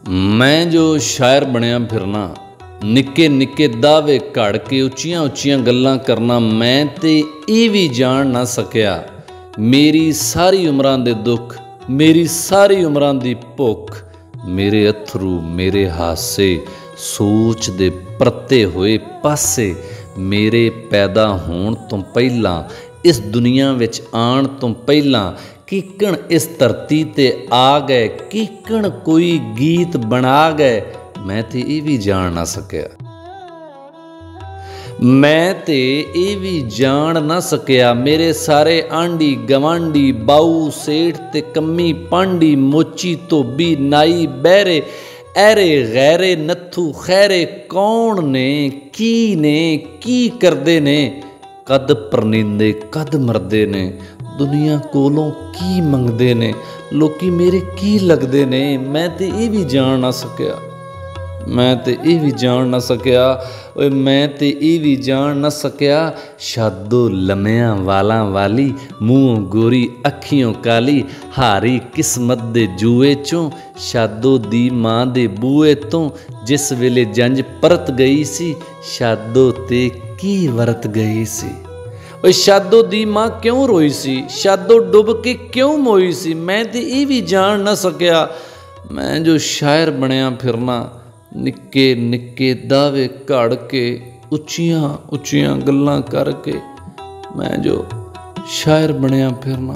मैं जो शायर बनया फिरना, निक्के निक्के दावे घड़ के उच्चियां उच्चियां गल्लां करना, मैं ते ये भी जान ना सकिया मेरी सारी उमरां दे दुख, मेरी सारी उमरां दी भुख, मेरे अथरू मेरे हासे सोच दे परते होए पासे, मेरे पैदा होण तो पहलां इस दुनिया विच आण तो पहलां कीकण इस धरती ते आ गए, कीकण कोई गीत बना गए, मैं ते ये भी जान ना सकिया। मैं ते ये भी जान ना सकिया मेरे सारे आंडी गवांडी बाऊ सेठ ते कम्मी पांडी मोची धोबी नाई बहरे ऐरे गैरे नत्थू खैरे कौन ने की करदे ने, कद परनिंदे कद मरदे ने, दुनिया कोलों की मंगदे ने, लोकी मेरे की लगदे ने, मैं ते ये भी जान ना सकिया। मैं ते ये भी जान ना सकिया, ओए मैं ते ये भी जान ना सकिया, शादो लम्मियां वालां वाली, मूँह गोरी अखियों काली, हारी किस्मत दे जुए चों, शादो दी मां दे बूए तो, जिस वेले जंज परत गई सी, शादो ते की वरत गई सी। ओए शादो दी मां क्यों रोई सी, शादो डुब के क्यों मोई सी, मैं ते ये भी जान ना सकिया। मैं जो शायर बनया फिरना, निक्के निक्के दावे घड़ के उच्चियां उच्चियां गल्लां करके, मैं जो शायर बनया फिरना।